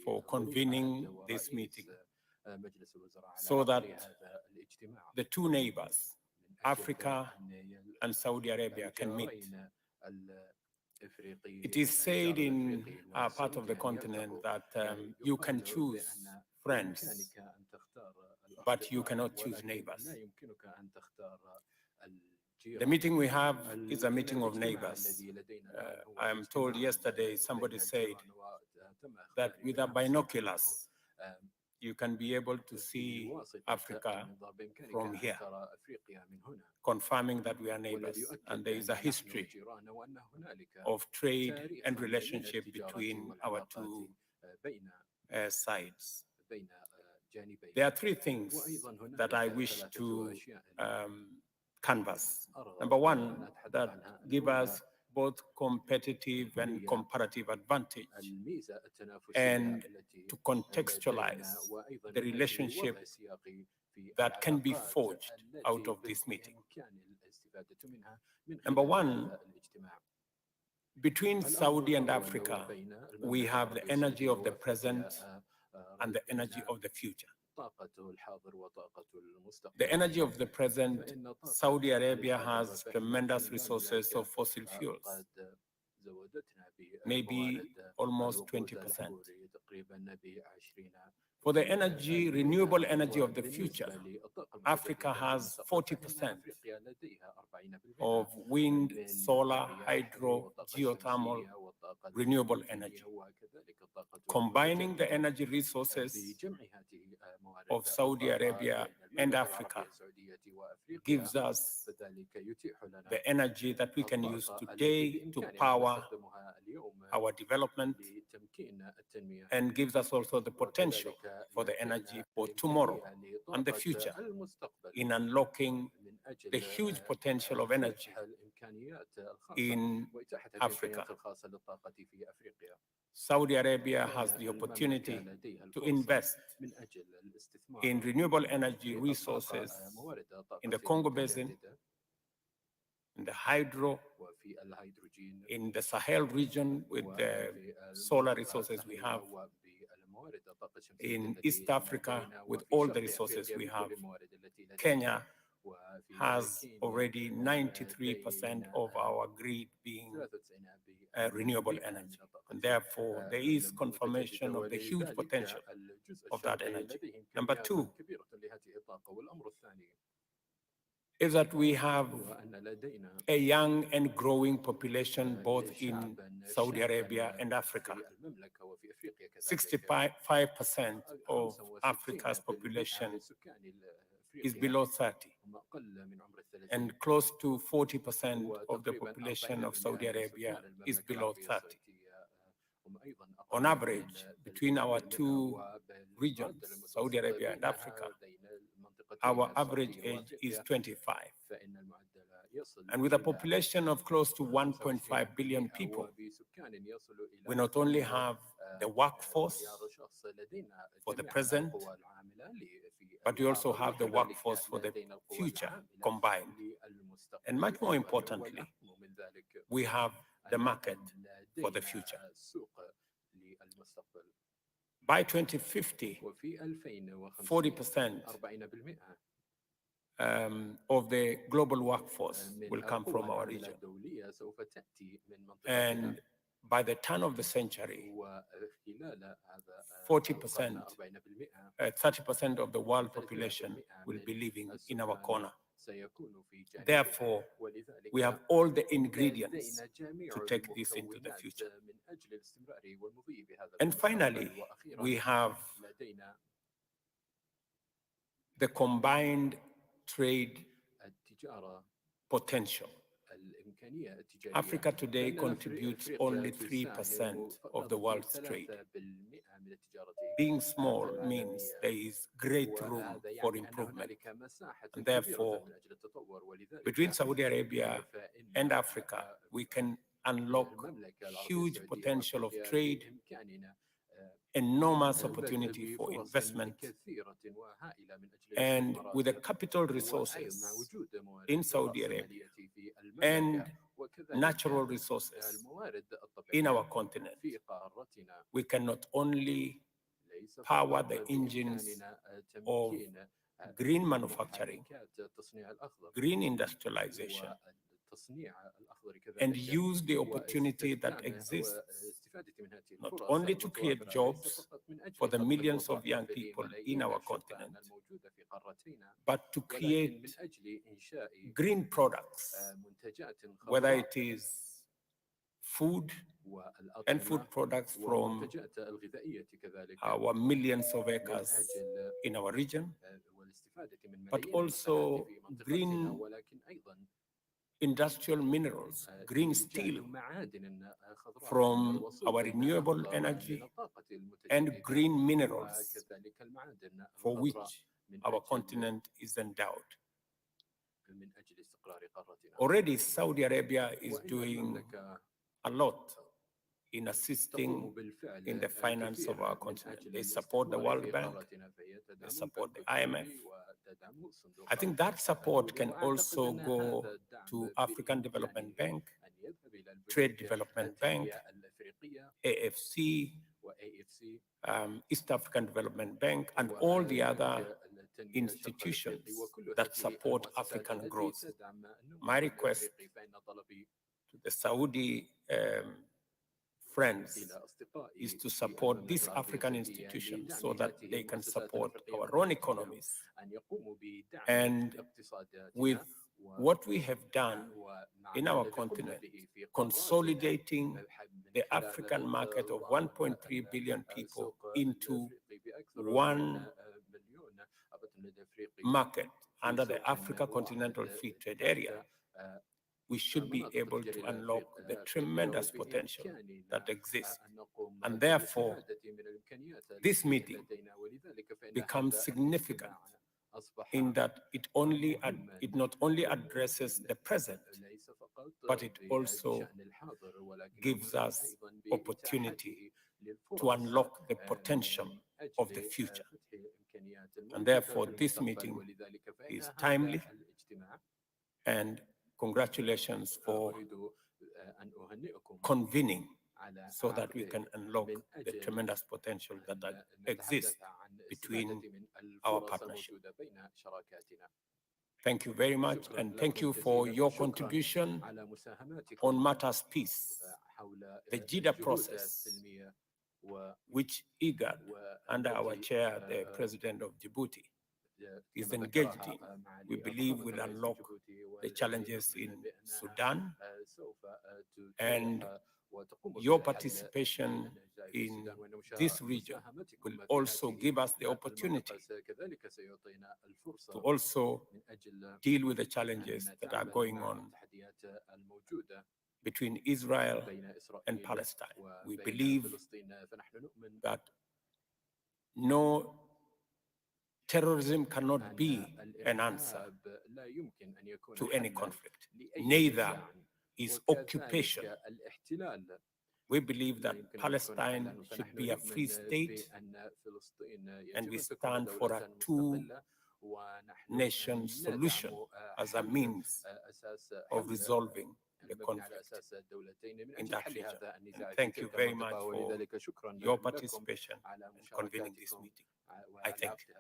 for convening this meeting so that the two neighbors, Africa and Saudi Arabia, can meet. It is said in our part of the continent that you can choose friends, but you cannot choose neighbors. The meeting we have is a meeting of neighbors. I am told yesterday, somebody said that with our binoculars, you can be able to see Africa from here, confirming that we are neighbors. And there is a history of trade and relationship between our two sides. There are three things that I wish to canvas. Number one, that give us both competitive and comparative advantage, and to contextualize the relationship that can be forged out of this meeting. Number one, between Saudi and Africa, we have the energy of the present and the energy of the future. The energy of the present, Saudi Arabia has tremendous resources of fossil fuels, maybe almost 20%. For the energy, renewable energy of the future, Africa has 40% of wind, solar, hydro, geothermal, renewable energy. Combining the energy resources of Saudi Arabia and Africa gives us the energy that we can use today to power our development, and gives us also the potential for the energy for tomorrow and the future in unlocking the huge potential of energy in Africa. Saudi Arabia has the opportunity to invest in renewable energy resources in the Congo Basin, in the hydro, in the Sahel region with the solar resources we have, in East Africa with all the resources we have. Kenya has already 93% of our grid being renewable energy. And therefore, there is confirmation of the huge potential of that energy. Number two is that we have a young and growing population both in Saudi Arabia and Africa. 65% of Africa's population is below 30, and close to 40% of the population of Saudi Arabia is below 30. On average, between our two regions, Saudi Arabia and Africa, our average age is 25. And with a population of close to 1.5 billion people, we not only have the workforce for the present, but we also have the workforce for the future combined. And much more importantly, we have the market for the future. By 2050, 40% of the global workforce will come from our region. And by the turn of the century, 40%, 30% of the world population will be living in our corner. Therefore, we have all the ingredients to take this into the future. And finally, we have the combined trade potential. Africa today contributes only 3% of the world's trade. Being small means there is great room for improvement. And therefore, between Saudi Arabia and Africa, we can unlock huge potential of trade, enormous opportunity for investment, and with the capital resources in Saudi Arabia and natural resources in our continent, we can not only power the engines of green manufacturing, green industrialization, and use the opportunity that exists not only to create jobs for the millions of young people in our continent, but to create green products, whether it is food and food products from our millions of acres in our region, but also green industrial minerals, green steel from our renewable energy, and green minerals for which our continent is endowed. Already, Saudi Arabia is doing a lot in assisting in the finance of our continent. They support the World Bank, they support the IMF. I think that support can also go to African Development Bank, Trade Development Bank, AFC, East African Development Bank, and all the other institutions that support African growth. My request to the Saudi friends is to support these African institutions so that they can support our own economies. And with what we have done in our continent, consolidating the African market of 1.3 billion people into one market under the Africa Continental Free Trade Area, we should be able to unlock the tremendous potential that exists. And therefore, this meeting becomes significant in that it not only addresses the present, but it also gives us opportunity to unlock the potential of the future. And therefore, this meeting is timely, and congratulations for convening so that we can unlock the tremendous potential that exists between our partnership. Thank you very much, and thank you for your contribution on matters peace, the JIDA process, which IGAD, under our chair, the President of Djibouti, is engaged in. We believe will unlock the challenges in Sudan, and your participation in this region will also give us the opportunity to also deal with the challenges that are going on between Israel and Palestine. We believe that no terrorism cannot be an answer to any conflict. Neither is occupation. We believe that Palestine should be a free state, and we stand for a two-nation solution as a means of resolving the conflict in that region. And thank you very much for your participation in convening this meeting. I thank you.